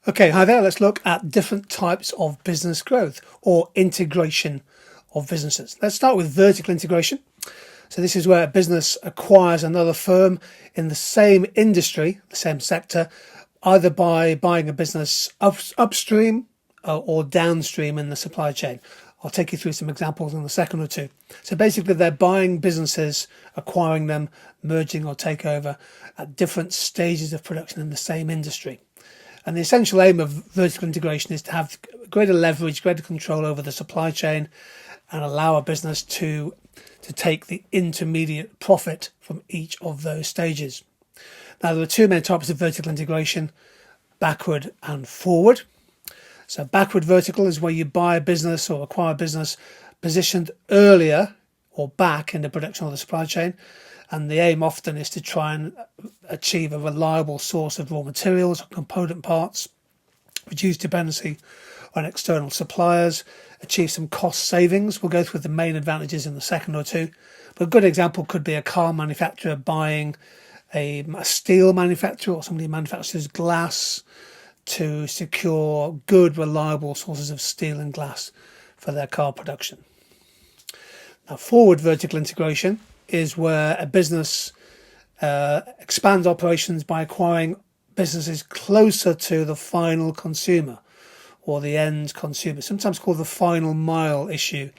Okay, hi there. Let's look at different types of business growth or integration of businesses. Let's start with vertical integration. So this is where a business acquires another firm in the same industry, the same sector, either by buying a business upstream or downstream in the supply chain. I'll take you through some examples in a second or two. So basically they're buying businesses, acquiring them, merging or takeover at different stages of production in the same industry. And the essential aim of vertical integration is to have greater leverage, greater control over the supply chain and allow a business to take the intermediate profit from each of those stages. Now, there are two main types of vertical integration, backward and forward. So backward vertical is where you buy a business or acquire a business positioned earlier or back in the production of the supply chain. And the aim often is to try and achieve a reliable source of raw materials or component parts, reduce dependency on external suppliers, achieve some cost savings. We'll go through the main advantages in a second or two. But a good example could be a car manufacturer buying a steel manufacturer or somebody who manufactures glass to secure good, reliable sources of steel and glass for their car production. Now, forward vertical integration is where a business expands operations by acquiring businesses closer to the final consumer or the end consumer, sometimes called the final mile issue.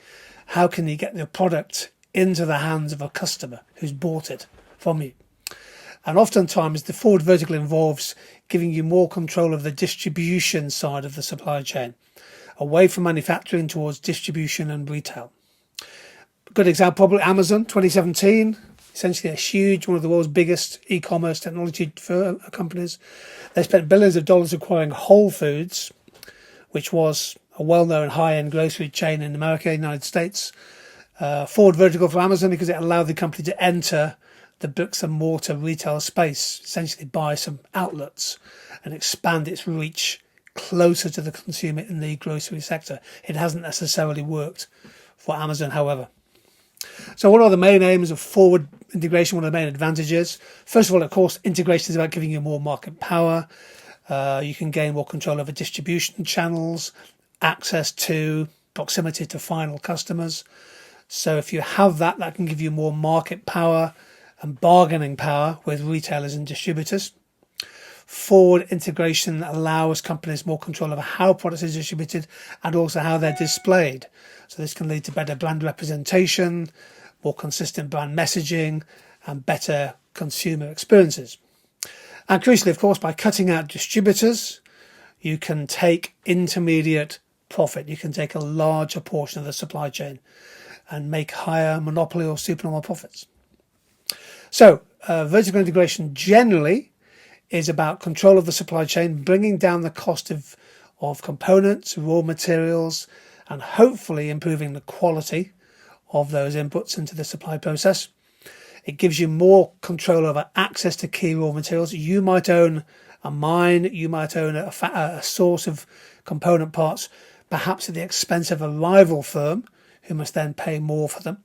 How can you get your product into the hands of a customer who's bought it from you? And oftentimes the forward vertical involves giving you more control of the distribution side of the supply chain, away from manufacturing towards distribution and retail. Good example, probably Amazon 2017, essentially a huge, one of the world's biggest e-commerce technology companies. They spent billions of dollars acquiring Whole Foods, which was a well-known high-end grocery chain in America, United States. Forward vertical for Amazon because it allowed the company to enter the bricks and mortar retail space, essentially buy some outlets and expand its reach closer to the consumer in the grocery sector. It hasn't necessarily worked for Amazon, however. So what are the main aims of forward integration? What are the main advantages? First of all, of course, integration is about giving you more market power. You can gain more control over distribution channels, access to proximity to final customers. So if you have that, that can give you more market power and bargaining power with retailers and distributors. Forward integration allows companies more control over how products are distributed and also how they're displayed. So this can lead to better brand representation, more consistent brand messaging, and better consumer experiences. And crucially, of course, by cutting out distributors, you can take intermediate profit. You can take a larger portion of the supply chain and make higher monopoly or supernormal profits. So vertical integration generally is about control of the supply chain, bringing down the cost of components, raw materials, and hopefully improving the quality of those inputs into the supply process. It gives you more control over access to key raw materials. You might own a mine, you might own a source of component parts, perhaps at the expense of a rival firm who must then pay more for them.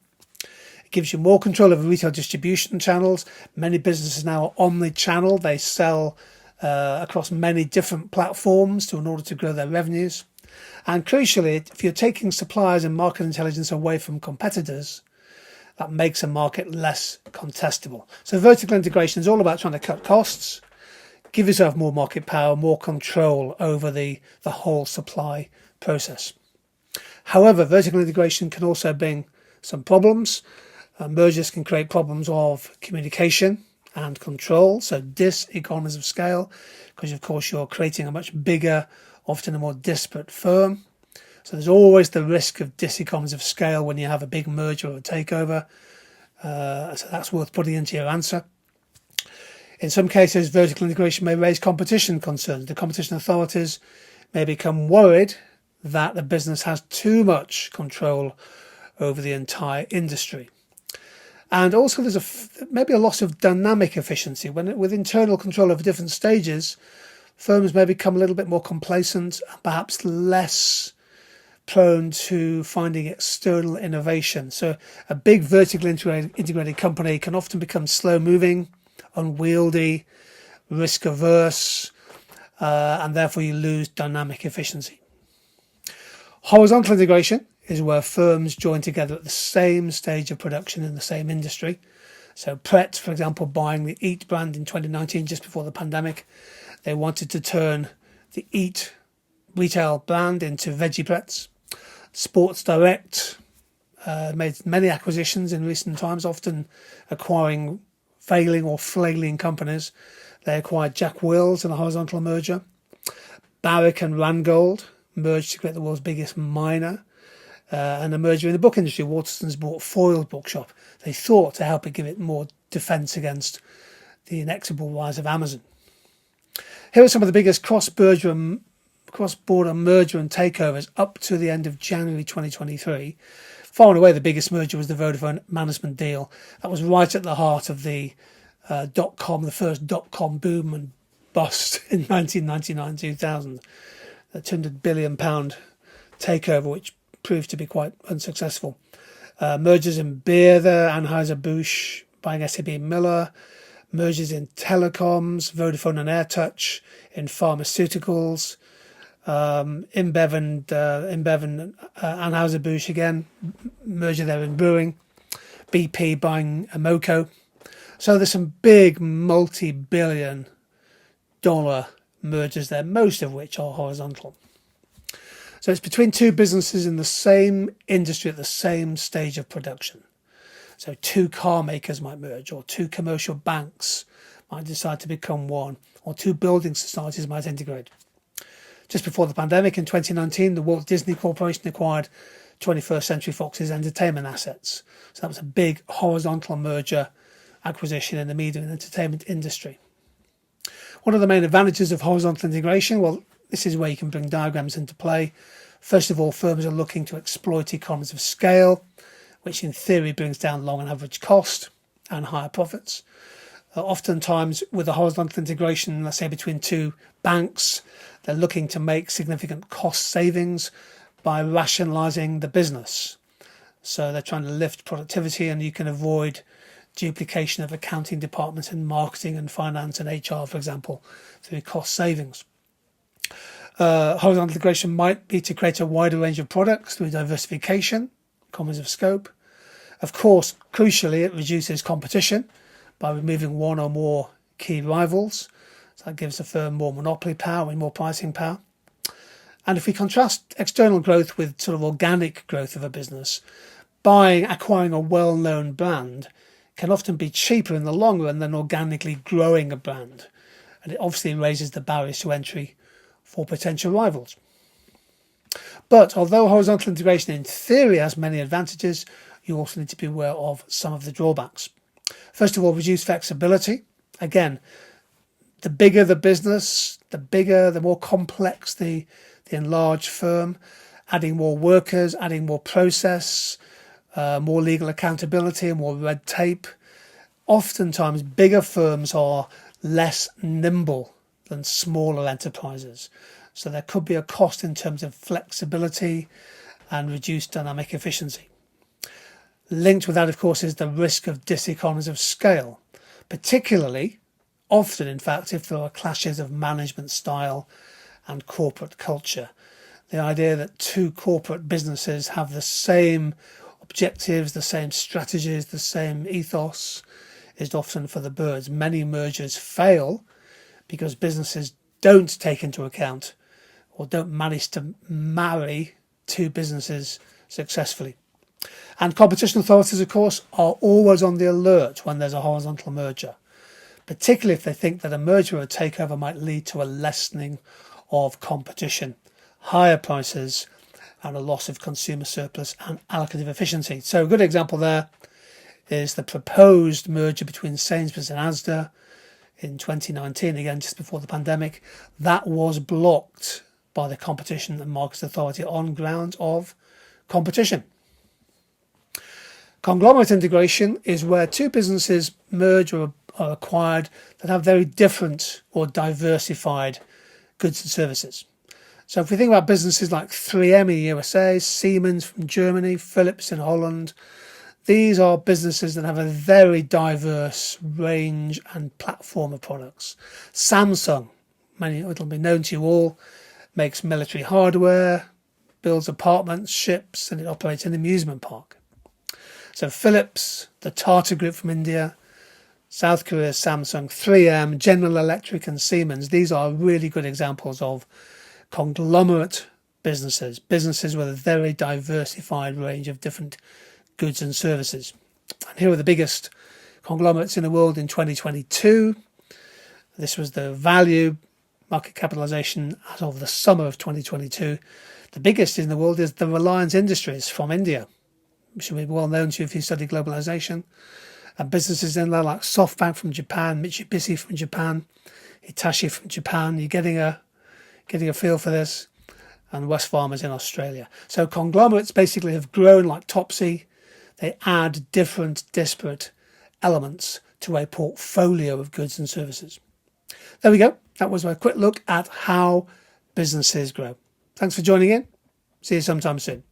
It gives you more control over retail distribution channels. Many businesses now are omni-channel. They sell across many different platforms in order to grow their revenues. And crucially, if you're taking suppliers and market intelligence away from competitors, that makes a market less contestable. So vertical integration is all about trying to cut costs, give yourself more market power, more control over the whole supply process. However, vertical integration can also bring some problems. Mergers can create problems of communication and control, so diseconomies of scale, because of course you're creating a much bigger, often a more disparate firm. So there's always the risk of diseconomies of scale when you have a big merger or a takeover. So that's worth putting into your answer. In some cases, vertical integration may raise competition concerns. The competition authorities may become worried that the business has too much control over the entire industry. And also there's maybe a loss of dynamic efficiency. With internal control over different stages, firms may become a little bit more complacent and perhaps less prone to finding external innovation. So a big vertically integrated company can often become slow-moving, unwieldy, risk-averse, and therefore you lose dynamic efficiency. Horizontal integration is where firms join together at the same stage of production in the same industry. So Pret, for example, buying the Eat brand in 2019, just before the pandemic, they wanted to turn the Eat retail brand into Veggie Prets. Sports Direct made many acquisitions in recent times, often acquiring failing or flailing companies. They acquired Jack Wills in a horizontal merger. Barrick and Randgold merged to create the world's biggest miner. And a merger in the book industry. Waterston's bought Foyle's bookshop. They thought to help it give it more defence against the inexorable rise of Amazon. Here are some of the biggest cross-border merger and takeovers up to the end of January 2023. Far and away the biggest merger was the Vodafone management deal. That was right at the heart of the the first dot-com boom and bust in 1999-2000. The £200 billion takeover, which proved to be quite unsuccessful. Mergers in beer there, Anheuser-Busch buying SAB Miller, mergers in telecoms, Vodafone and AirTouch, in pharmaceuticals, InBev and Anheuser-Busch again, merger there in brewing, BP buying Amoco. So there's some big multi-billion dollar mergers there, most of which are horizontal. So it's between two businesses in the same industry at the same stage of production. So two car makers might merge, or two commercial banks might decide to become one, or two building societies might integrate. Just before the pandemic in 2019, the Walt Disney Corporation acquired 21st Century Fox's entertainment assets. So that was a big horizontal merger acquisition in the media and entertainment industry. One of the main advantages of horizontal integration, well, this is where you can bring diagrams into play. First of all, firms are looking to exploit economies of scale, which in theory brings down long and average cost and higher profits. Oftentimes with a horizontal integration, let's say between two banks, they're looking to make significant cost savings by rationalising the business. So they're trying to lift productivity, and you can avoid duplication of accounting departments in marketing and finance and HR, for example, through cost savings. Horizontal integration might be to create a wider range of products through diversification, economies of scope. Of course, crucially, it reduces competition by removing one or more key rivals. So that gives the firm more monopoly power and more pricing power. And if we contrast external growth with sort of organic growth of a business, acquiring a well-known brand can often be cheaper in the long run than organically growing a brand. And it obviously raises the barriers to entry for potential rivals. But although horizontal integration in theory has many advantages, you also need to be aware of some of the drawbacks. First of all, reduced flexibility. Again, the bigger the business, the more complex the enlarged firm, adding more workers, adding more process, more legal accountability and more red tape. Oftentimes, bigger firms are less nimble than smaller enterprises. So there could be a cost in terms of flexibility and reduced dynamic efficiency. Linked with that, of course, is the risk of diseconomies of scale, particularly, often in fact, if there are clashes of management style and corporate culture. The idea that two corporate businesses have the same objectives, the same strategies, the same ethos is often for the birds. Many mergers fail because businesses don't take into account or don't manage to marry two businesses successfully. And competition authorities, of course, are always on the alert when there's a horizontal merger, particularly if they think that a merger or a takeover might lead to a lessening of competition, higher prices, and a loss of consumer surplus and allocative efficiency. So a good example there is the proposed merger between Sainsbury's and Asda in 2019, again just before the pandemic. That was blocked by the Competition and Markets Authority on grounds of competition. Conglomerate integration is where two businesses merge or are acquired that have very different or diversified goods and services. So if we think about businesses like 3M in the USA, Siemens from Germany, Philips in Holland, these are businesses that have a very diverse range and platform of products. Samsung, it'll be known to you all, makes military hardware, builds apartments, ships, and it operates an amusement park. So Philips, the Tata Group from India, South Korea's Samsung, 3M, General Electric and Siemens, these are really good examples of conglomerate businesses with a very diversified range of different goods and services. And here are the biggest conglomerates in the world in 2022. This was the value market capitalization as of the summer of 2022. The biggest in the world is the Reliance Industries from India, which will be well known to you if you study globalization. And businesses in there like SoftBank from Japan, Mitsubishi from Japan, Hitachi from Japan. You're getting a feel for this. And Wesfarmers in Australia. So conglomerates basically have grown like Topsy. They add different disparate elements to a portfolio of goods and services. There we go. That was my quick look at how businesses grow. Thanks for joining in. See you sometime soon.